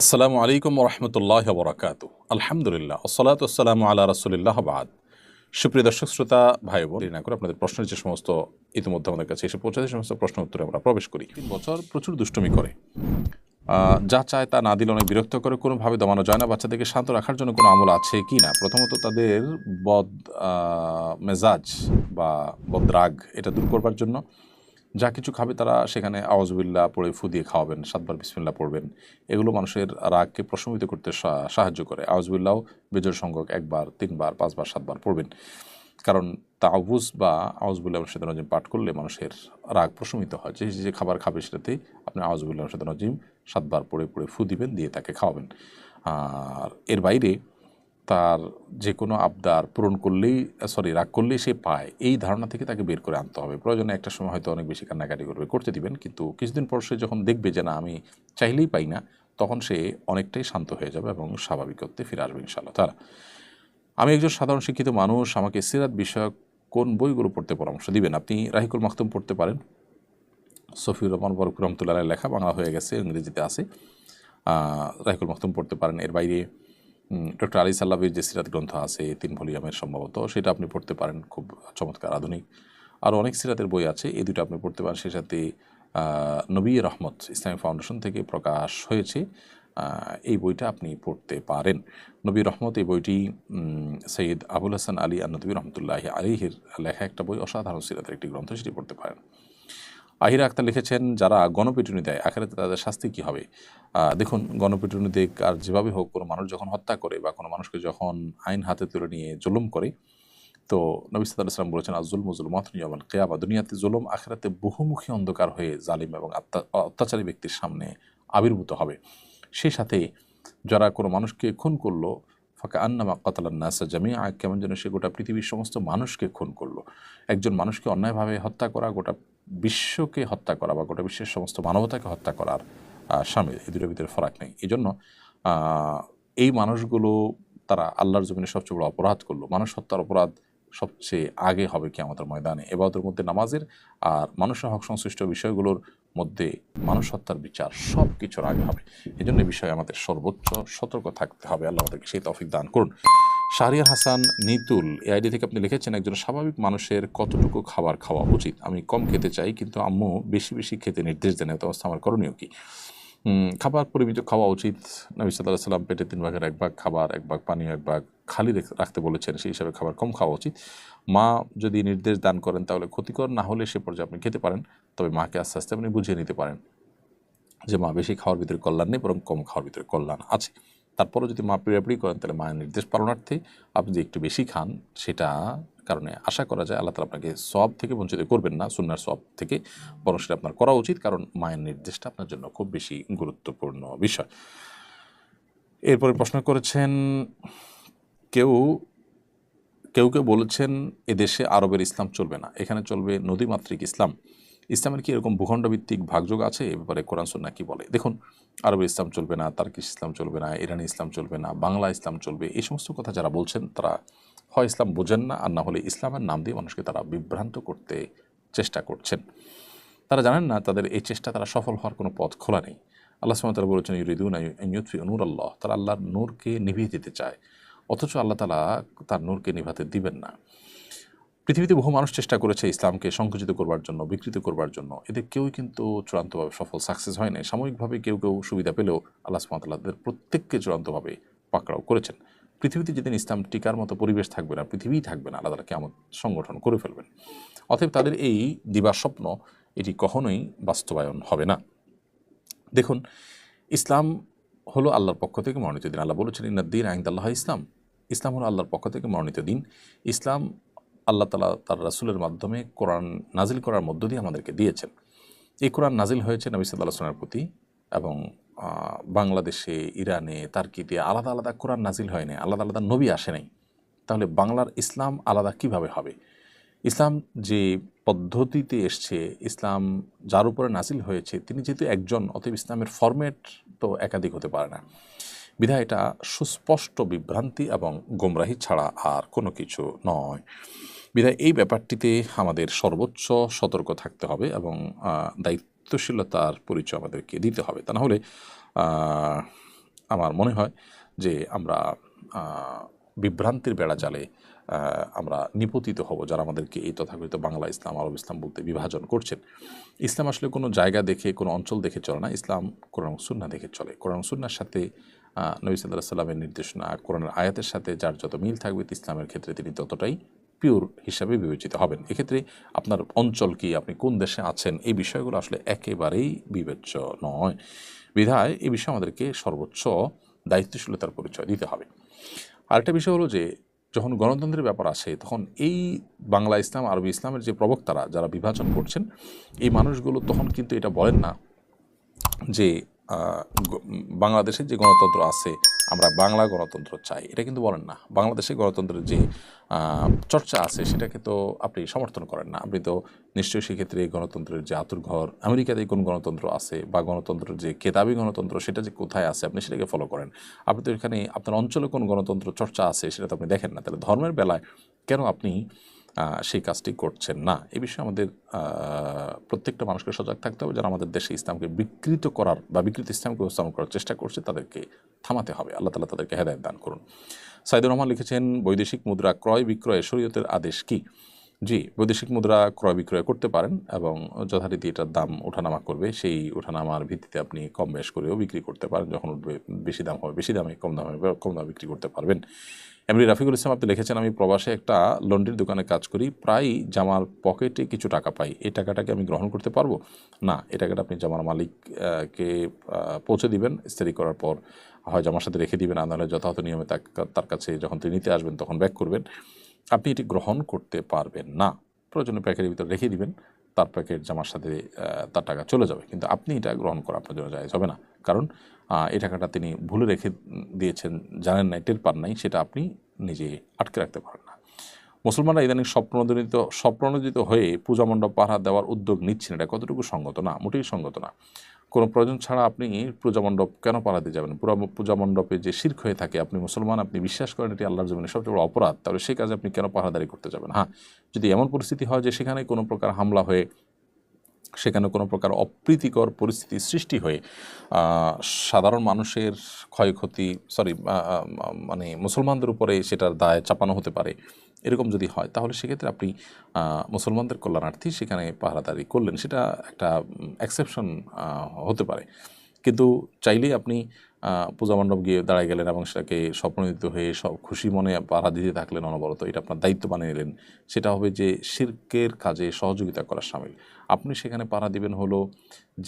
আসসালামু আলাইকুম রহমতুল্লাহ বরাকাতু। আলহামদুলিল্লাহ ওসসালাতু ওয়াসসালামু আলা রাসূলিল্লাহ বাদ। সুপ্রিয় দর্শক শ্রোতা ভাই বোন, দেরি না করে আপনাদের প্রশ্নের যে সমস্ত ইতিমধ্যে আমাদের কাছে এসে পৌঁছাছে সমস্ত প্রশ্ন উত্তরে আমরা প্রবেশ করি। 3 বছর প্রচুর দুষ্টুমি করে, যা চায় তা না দিলে অনেক বিরক্ত করে, কোনোভাবে দমানো যায় না। বাচ্চাদেরকে শান্ত রাখার জন্য কোনো আমল আছে কি না? প্রথমত তাদের বদ মেজাজ বা বদরাগ এটা দূর করবার জন্য যা কিছু খাবে তারা সেখানে আউযুবিল্লাহ পড়ে ফু দিয়ে খাওয়াবেন, 7 বার বিসমিল্লাহ পড়বেন। এগুলো মানুষের রাগকে প্রশমিত করতে সাহায্য করে। আউযুবিল্লাহ বেজোড় সংখ্যক 1 বার, 3 বার, 5 বার, 7 বার পড়বেন। কারণ তাওবুজ বা আউযুবিল্লাহি মিনাশ শাইতানির রাজিম পাঠ করলে মানুষের রাগ প্রশমিত হয়। যে খাবার খাবে সেটাতে আপনি আউযুবিল্লাহি মিনাশ শাইতানির রাজিম 7 বার পড়ে ফু দিবেন, দিয়ে তাকে খাওয়াবেন। আর এর বাইরে তার যে কোনো আবদার পূরণ করলেই রাগ করলেই সে পায়, এই ধারণা থেকে তাকে বের করে আনতে হবে। প্রয়োজনে একটা সময় হয়তো অনেক বেশি কান্নাকাটি করতে দিবেন, কিন্তু কিছুদিন পর সে যখন দেখবে যে না আমি চাইলেই পাই না, তখন সে অনেকটাই শান্ত হয়ে যাবে এবং স্বাভাবিকত্বে ফিরে আসবে ইনশাআল্লাহ তাআলা। আমি একজন সাধারণ শিক্ষিত মানুষ, আমাকে সিরাত বিষয়ক কোন বইগুলো পড়তে পরামর্শ দিবেন? আপনি রাহিকুল মাখতুম পড়তে পারেন। সফিউর রহমান বরক রহমতুল্লাহ লেখা, বাংলা হয়ে গেছে, ইংরেজিতে আছে। রাহিকুল মাখতুম পড়তে পারেন। এর বাইরে ডক্টর আলী সাল্লাবির যে সিরাত গ্রন্থ আছে 3 ভলিউমের সম্ভবত, সেটা আপনি পড়তে পারেন, খুব চমৎকার আধুনিক। আরও অনেক সিরাতের বই আছে, এই দুটো আপনি পড়তে পারেন। সেই সাথে নবী রহমত ইসলামিক ফাউন্ডেশন থেকে প্রকাশ হয়েছে, এই বইটা আপনি পড়তে পারেন। নবী রহমত এই বইটি সৈয়দ আবুল হাসান আলী আন-নদভী রহমতুল্লাহি আলাইহির লেখা একটা বই, অসাধারণ সিরাতের একটি গ্রন্থ, সেটি পড়তে পারেন। আহিরা আক্তার লিখেছেন, যারা গণপিটুনি দেয় আখেরাতে তাদের শাস্তি কী হবে? দেখুন, গণপিটুনি দিক আর যেভাবে হোক, কোনো মানুষ যখন হত্যা করে বা কোনো মানুষকে যখন আইন হাতে তুলে নিয়ে জুলুম করে, তো নবী সাল্লাল্লাহু আলাইহি ওয়াসাল্লাম বলেছেন, আয-যুলমু যুলুমাতুন ইয়াওমাল কিয়ামা, দুনিয়াতে জুলুম আখেরাতে বহুমুখী অন্ধকার হয়ে জালিম এবং অত্যাচারী ব্যক্তির সামনে আবির্ভূত হবে। সেই সাথে যারা কোনো মানুষকে খুন করলো, ফাকাআন্নামা কাতালান নাসা জামিআ, কেমন যেন সে গোটা পৃথিবীর সমস্ত মানুষকে খুন করলো। একজন মানুষকে অন্যায়ভাবে হত্যা করা গোটা বিশ্বকে হত্যা করা বা গোটা বিশ্বের সমস্ত মানবতাকে হত্যা করার শামিল। এই দুটোর ভিতরে ফারাক নেই। এই জন্য এই মানুষগুলো তারা আল্লাহর জমিনে সবচেয়ে বড় অপরাধ করলো। মানুষ হত্যার অপরাধ সবচেয়ে আগে হবে কিয়ামতের ময়দানে। এবাদতের মধ্যে নামাজের আর মানুষের হক সংশ্লিষ্ট বিষয়গুলোর মধ্যে মানুষ হত্যার বিচার সব কিছুর আগে হবে। এই জন্য এই বিষয়ে আমাদের সর্বোচ্চ সতর্ক থাকতে হবে। আল্লাহ আমাদেরকে সেই তৌফিক দান করুন। শাহরিয়ার হাসান নিতুল এই আইডি থেকে আপনি লিখেছেন, একজন স্বাভাবিক মানুষের কতটুকু খাবার খাওয়া উচিত? আমি কম খেতে চাই, কিন্তু আম্মু বেশি বেশি খেতে নির্দেশ দেন, এত অবস্থা আমার করণীয় কি? খাবার পরিমিত খাওয়া উচিত। নবী সাল্লাল্লাহু আলাইহি ওয়াসাল্লাম পেটে 3 ভাগের 1 ভাগ খাবার, 1 ভাগ পানীয়, 1 ভাগ খালি রাখতে বলেছেন। সেই হিসাবে খাবার কম খাওয়া উচিত। মা যদি নির্দেশ দান করেন তাহলে ক্ষতিকর না হলে সে পর্যায়ে আপনি খেতে পারেন। তবে মাকে আস্তে আস্তে আপনি বুঝিয়ে নিতে পারেন যে মা বেশি খাওয়ার ভিতরে কল্যাণ নেই, বরং কম খাওয়ার ভিতরে কল্যাণ আছে। তারপরও যদি মা পিড়াপিড়ি করেন, তাহলে মায়ের নির্দেশ পালনার্থে আপনি যে একটু বেশি খান, সেটা কারণে আশা করা যায় আল্লাহ তাআলা আপনাকে সওয়াব থেকে বঞ্চিত করবেন না, সুন্নাহর সওয়াব থেকে, বরং সেটা আপনার করা উচিত, কারণ মায়ের নির্দেশটা আপনার জন্য খুব বেশি গুরুত্বপূর্ণ বিষয়। এরপরে প্রশ্ন করেছেন, কেউ কেউ বলেছেন এদেশে আরবের ইসলাম চলবে না, এখানে চলবে নদীমাতৃক ইসলাম। ইসলামের কি এরকম ভূখণ্ডভিত্তিক ভাগযোগ আছে? এ ব্যাপারে কোরআন সুন্নাহ কি বলে? দেখুন, আরবের ইসলাম চলবে না, তার্কিশ ইসলাম চলবে না, ইরানি ইসলাম চলবে না, বাংলা ইসলাম চলবে, এই সমস্ত কথা যারা বলছেন তারা হয় ইসলাম বোঝেন না, আর না হলে ইসলামের নাম দিয়ে মানুষকে তারা বিভ্রান্ত করতে চেষ্টা করছেন। তারা জানেন না তাদের এই চেষ্টা তারা সফল হওয়ার কোনো পথ খোলা নেই। আল্লাহ সুবহানাহু ওয়া তাআলা বলেছেন, ইউরিদুনা আন ইউতফিউ নূরাল্লাহ, তারা আল্লাহর নূরকে নিভিয়ে দিতে চায়, অথচ আল্লাহ তাআলা তার নূরকে নিভাতে দিবেন না। পৃথিবীতে বহু মানুষ চেষ্টা করেছে ইসলামকে সংকুচিত করবার জন্য, বিকৃত করবার জন্য, এদের কেউই কিন্তু চূড়ান্তভাবে সফল সাকসেস হয় নাই। সাময়িকভাবে কেউ সুবিধা পেলেও আল্লাহ সুবহানাহু ওয়া তাআলা তাদের প্রত্যেককে চূড়ান্তভাবে পাকড়াও করেছেন। পৃথিবীতে যেদিন ইসলাম টিকার মতো পরিবেশ থাকবে না, পৃথিবীই থাকবে না, আল্লাহ তাআলা কিয়ামত সংগঠন করে ফেলবেন। অতএব তাদের এই দিবাস্বপ্ন এটি কখনোই বাস্তবায়ন হবে না। দেখুন, ইসলাম হলো আল্লাহর পক্ষ থেকে মনোনীত দিন। আল্লাহ বলেছেন, ইন্নাদ-দীন ইনদাল্লাহ ইসলাম। ইসলাম হলো আল্লাহর পক্ষ থেকে মনোনীত দিন। ইসলাম আল্লাহ তাআলা তার রাসূলের মাধ্যমে কোরআন নাজিল করার মধ্য দিয়ে আমাদেরকে দিয়েছেন। এই কোরআন নাজিল হয়েছে নবী সাল্লাল্লাহু আলাইহি ওয়াসাল্লামের প্রতি, এবং বাংলাদেশে, ইরানে, তার্কিতে আলাদা আলাদা কোরআন নাজিল হয় নাই, আলাদা আলাদা নবী আসে নাই। তাহলে বাংলার ইসলাম আলাদা কিভাবে হবে? ইসলাম যে পদ্ধতিতে এসছে, ইসলাম যার উপরে নাজিল হয়েছে, তিনি যেহেতু একজন, অতএব ইসলামের ফরম্যাট তো একাধিক হতে পারে না। বিধায় এটা সুস্পষ্ট বিভ্রান্তি এবং গোমরাহি ছাড়া আর কোনো কিছু নয়। বিধায় এই ব্যাপারটিতে আমাদের সর্বোচ্চ সতর্ক থাকতে হবে এবং দায়িত্বশীলতার পরিচয় আমাদেরকে দিতে হবে। তা না হলে আমার মনে হয় যে আমরা বিভ্রান্তির বেড়া জালে আমরা নিপতিত হব, যারা আমাদেরকে এই তথাকথিত বাংলা ইসলাম আরব ইসলাম বলতে বিভাজন করছেন। ইসলাম আসলে কোনো জায়গা দেখে, কোনো অঞ্চল দেখে চলে না। ইসলাম কোরআন সুন্নাহ দেখে চলে। কোরআন সুন্নাহর সাথে নবী সাল্লাল্লাহু আলাইহি সাল্লামের নির্দেশনা, কোরআনের আয়াতের সাথে যার যত মিল থাকবে, ইসলামের ক্ষেত্রে তিনি ততটাই পিওর হিসাবে বিবেচিত হবেন। এক্ষেত্রে আপনার অঞ্চল কি, আপনি কোন দেশে আছেন, এই বিষয়গুলো আসলে একেবারেই বিবেচ্য নয়। বিধায় এই বিষয়ে আমাদেরকে সর্বোচ্চ দায়িত্বশীলতার পরিচয় দিতে হবে। আরেকটা বিষয় হলো যে যখন গণতন্ত্রের ব্যাপার আসে, তখন এই বাংলা ইসলাম আরবি ইসলামের যে প্রবক্তারা যারা বিভাজন করছেন, এই মানুষগুলো তখন কিন্তু এটা বলেন না যে বাংলাদেশে যে গণতন্ত্র আছে আমরা বাংলা গণতন্ত্র চাই, এটা কিন্তু বলেন না। বাংলাদেশে গণতন্ত্রের যে চর্চা আছে সেটাকে তো আপনি সমর্থন করেন না। আপনি তো নিশ্চয়ই সেক্ষেত্রে গণতন্ত্রের যে আতুরঘর, আমেরিকাতে কোন গণতন্ত্র আছে বা গণতন্ত্রের যে কেতাবি গণতন্ত্র সেটা যে কোথায় আছে আপনি সেটাকে ফলো করেন। আপনি তো এখানে আপনার অঞ্চলে কোন গণতন্ত্র চর্চা আছে সেটা তো আপনি দেখেন না। তাহলে ধর্মের বেলায় কেন আপনি সেই কাজটি করছেন না? এই বিষয়ে আমাদের প্রত্যেকটা মানুষকে সজাগ থাকতে হবে। যারা আমাদের দেশে ইসলামকে বিকৃত করার বা বিকৃত ইসলামকে উপস্থাপন করার চেষ্টা করছে তাদেরকে থামাতে হবে। আল্লাহ তাআলা তাদেরকে হেদায়েত দান করুন। সাইদুর রহমান লিখেছেন, বৈদেশিক মুদ্রা ক্রয় বিক্রয়ে শরীয়তের আদেশ কি? জি, বৈদেশিক মুদ্রা ক্রয় বিক্রয় করতে পারেন এবং যথারীতি এটার দাম ওঠানামা করবে। সেই ওঠানামার ভিত্তিতে আপনি কম বেশ করেও বিক্রি করতে পারেন। যখন উঠবে বেশি দাম হবে বেশি দামে, কম দাম হবে কম দামে বিক্রি করতে পারবেন। এমনি রাফিকুল ইসলাম আপনি লিখেছেন, আমি প্রবাসে একটা লন্ড্রির দোকানে কাজ করি, প্রায় জামার পকেটে কিছু টাকা পাই, এই টাকাটাকে আমি গ্রহণ করতে পারবো? না, এই টাকাটা আপনি জামার মালিককে পৌঁছে দিবেন। ইস্ত্রি করার পর হয় জামার সাথে রেখে দিবেন, আর নাহলে যথাযথ নিয়মে তার কাছে যখন তিনি নিতে আসবেন তখন ব্যাক করবেন। আপনি এটি গ্রহণ করতে পারবেন না। প্রয়োজনে প্যাকেটের ভিতরে রেখে দিবেন, তার প্যাকেট জামার সাথে তার টাকা চলে যাবে, কিন্তু আপনি এটা গ্রহণ করা আপনার জন্য জায়েজ হবে না। কারণ এই টাকাটা তিনি ভুলে রেখে দিয়েছেন, জানেন নাই, টের পান নাই, সেটা আপনি নিজে আটকে রাখতে পারেন না। মুসলমানরা ইদানিং স্বপ্রণোদিত হয়ে পূজা মণ্ডপ পাহারা দেওয়ার উদ্যোগ নিচ্ছেন, এটা কতটুকু সঙ্গত? না, মোটেই সঙ্গত না। কোনো প্রয়োজন ছাড়া আপনি পূজা মণ্ডপ কেন পাহারা দিয়ে যাবেন? পুরো পূজা মণ্ডপে যে শিরক হয়ে থাকে, আপনি মুসলমান, আপনি বিশ্বাস করেন এটি আল্লাহর জমিনে সবচেয়ে বড় অপরাধ, তাহলে সেই কাজে আপনি কেন পাহারাদারি করতে যাবেন? হ্যাঁ, যদি এমন পরিস্থিতি হয় যে সেখানে কোনো প্রকার হামলা হয়ে, সেখানে কোনো প্রকার অপ্রীতিকর পরিস্থিতি সৃষ্টি হয়ে সাধারণ মানুষের ক্ষয়ক্ষতি মানে মুসলমানদের উপরে সেটার দায় চাপানো হতে পারে, এরকম যদি হয় তাহলে সেক্ষেত্রে আপনি মুসলমানদের কল্যাণার্থে সেখানে পাহারাদারি করলেন, সেটা একটা এক্সেপশন হতে পারে। কিন্তু চাইলেই আপনি পূজা মণ্ডপ গিয়ে দাঁড়ায় গেলেন এবং সেটাকে স্বপ্নদিত হয়ে সব খুশি মনে পাহারা দিতে থাকলেন অনবরত, এটা আপনার দায়িত্ব বানিয়ে নিলেন, সেটা হবে যে শিরকের কাজে সহযোগিতা করার শামিল। আপনি সেখানে পাহারা দিবেন হলো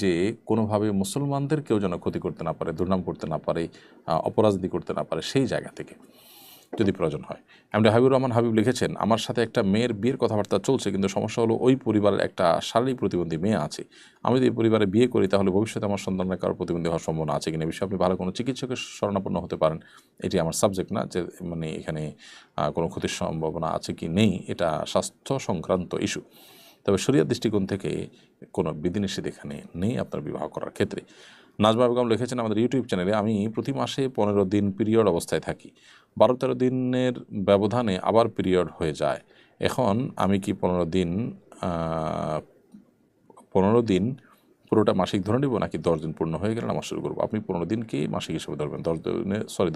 যে কোনোভাবে মুসলমানদের কেউ যেন ক্ষতি করতে না পারে, দুর্নাম করতে না পারে, অপরাজনীতি করতে না পারে, সেই জায়গা থেকে যদি প্রয়োজন হয়। এমনি হাবিবুর রহমান হাবিব লিখেছেন, আমার সাথে একটা মেয়ের বিয়ের কথাবার্তা চলছে, কিন্তু সমস্যা হলো ওই পরিবারের একটা শারীরিক প্রতিবন্ধী মেয়ে আছে। আমি যদি এই পরিবারে বিয়ে করি তাহলে ভবিষ্যতে আমার সন্তানের কারো প্রতিবন্ধী হওয়ার সম্ভাবনা আছে কিনা, বিষয়ে আপনি ভালো কোনো চিকিৎসকের শরণাপন্ন হতে পারেন। এটি আমার সাবজেক্ট না যে মানে এখানে কোনো ক্ষতির সম্ভাবনা আছে কি নেই, এটা স্বাস্থ্য সংক্রান্ত ইস্যু। তবে শরিয়ার দৃষ্টিকোণ থেকে কোনো বিধিনিষেধ এখানে নেই আপনার বিবাহ করার ক্ষেত্রে। নাজমা বেগম লিখেছেন আমাদের ইউটিউব চ্যানেলে, আমি প্রতি মাসে 15 দিন পিরিয়ড অবস্থায় থাকি, 12-13 দিনের ব্যবধানে আবার পিরিয়ড হয়ে যায়। এখন আমি কি 15 দিন পুরোটা মাসিক ধরে নেব, নাকি 10 দিন পূর্ণ হয়ে গেলে নামাজ শুরু করবো? আপনি 15 দিনকে মাসিক হিসেবে ধরবেন,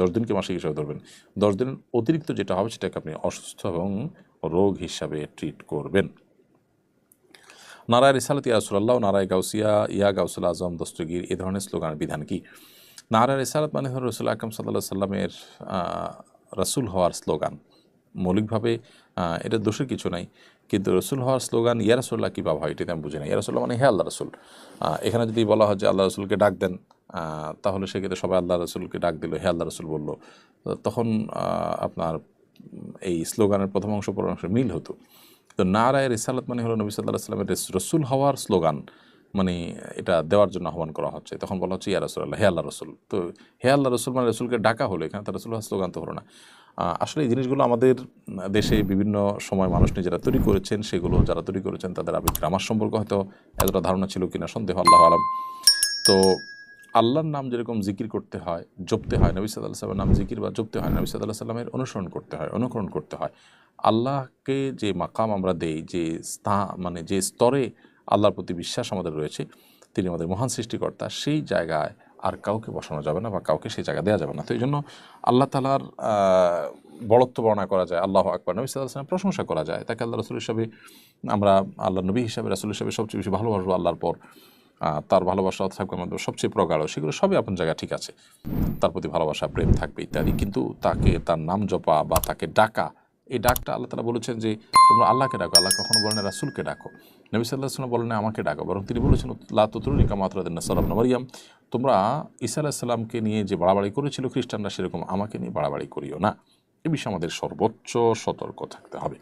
10 দিনকে মাসিক হিসেবে ধরবেন। 10 দিন অতিরিক্ত যেটা হবে সেটাকে আপনি অসুস্থ এবং রোগ হিসাবে ট্রিট করবেন। নারায় রিসালাত ইয়া রাসূলুল্লাহ, নারায় গাউসিয়া ইয়া গাউসুল আজম দস্তগীর, এ ধরনের স্লোগানের বিধান কি? নারায় রিসালাত মানে হল রসুল আকরাম সাল্লাল্লাহু আলাইহি সাল্লামের রাসূল হওয়ার স্লোগান। মৌলিকভাবে এটা দোষের কিছু নাই, কিন্তু রসুল হওয়ার স্লোগান ইয়া রাসূলুল্লাহ কীভাবে হয় এটাতে আমি বুঝি না। ইয়া রাসূলুল্লাহ মানে হে আল্লাহ রসুল। এখানে যদি বলা হয় যে আল্লাহ রসুলকে ডাক দেন, তাহলে সেক্ষেত্রে সবাই আল্লাহ রসুলকে ডাক দিল, হে আল্লাহ রসুল বলল, তখন আপনার এই স্লোগানের প্রথম অংশ পরের অংশ মিল হতো। তো নারায় রিসালাত মানে হলো নবী সাল্লাল্লাহু আলাইহি সাল্লামের রসুল হওয়ার স্লোগান, মানে এটা দেওয়ার জন্য আহ্বান করা হচ্ছে, তখন বলা হচ্ছে ইয়া রাসূলুল্লাহ, হে আল্লাহ রসুল। তো হে আল্লাহ রসুল মানে রসুলকে ডাকা হলো, এখানে তার রসুল হওয়ার স্লোগান তো হলো না। আসলে এই জিনিসগুলো আমাদের দেশে বিভিন্ন সময় মানুষ নিজেরা তৈরি করেছেন, সেগুলো যারা তৈরি করেছেন তাদের আবেগ গ্রামার সম্পর্কে হয়তো এতটা ধারণা ছিল কিনা সন্দেহ, আল্লাহু আলাম। তো আল্লাহর নাম যেরকম জিকির করতে হয়, জপতে হয়, নবী সাল্লাল্লাহু আলাইহি সাল্লামের নাম জিকির বা জপতে হয়, নবী সাল্লাল্লাহু আলাইহি সাল্লামের অনুকরণ করতে হয়। আল্লাহকে যে মাকাম আমরা দেই, যে মানে যে স্তরে আল্লাহর প্রতি বিশ্বাস আমাদের রয়েছে, তিনি আমাদের মহান সৃষ্টিকর্তা, সেই জায়গায় আর কাউকে বসানো যাবে না বা কাউকে সেই জায়গা দেওয়া যাবে না। তো এই জন্য আল্লাহ তাআলার বড়ত্ব বর্ণনা করা যায়, আল্লাহু আকবার, নবী সাল্লাল্লাহু আলাইহি ওয়াসাল্লাম প্রশংসা করা যায়, তাকে আল্লাহ রাসূল হিসাবে আমরা আল্লাহ নবী হিসাবে রাসূল হিসাবে সবচেয়ে বেশি ভালোবাসবো আল্লাহর পর। তার ভালোবাসা থাকবে আমাদের সবচেয়ে প্রগাঢ়, সেগুলো সবই আপন জায়গা ঠিক আছে, তার প্রতি ভালোবাসা প্রেম থাকবে ইত্যাদি। কিন্তু তাকে তার নাম জপা বা তাকে ডাকা, এই ডাকটা আল্লাহ তাআলা বলেছেন যে তোমরা আল্লাহকে ডাকো, আল্লাহ কখনো বলেন রাসূলকে ডাকো, নবী সাল্লাল্লাহু আলাইহি ওয়াসাল্লাম বলেন আমাকে ডাকো, বরং তিনি বলেছেন লা তুতরুনি কামা আতরাদান নাসারা ইবনে মারইয়াম, তোমরা ঈসা আলাইহিস সালামকে নিয়ে যে বাড়াবাড়ি করেছিল খ্রিস্টানরা, সেরকম আমাকে নিয়ে বাড়াবাড়ি করিও না। এ বিষয়ে আমাদের সর্বোচ্চ সতর্ক থাকতে হবে।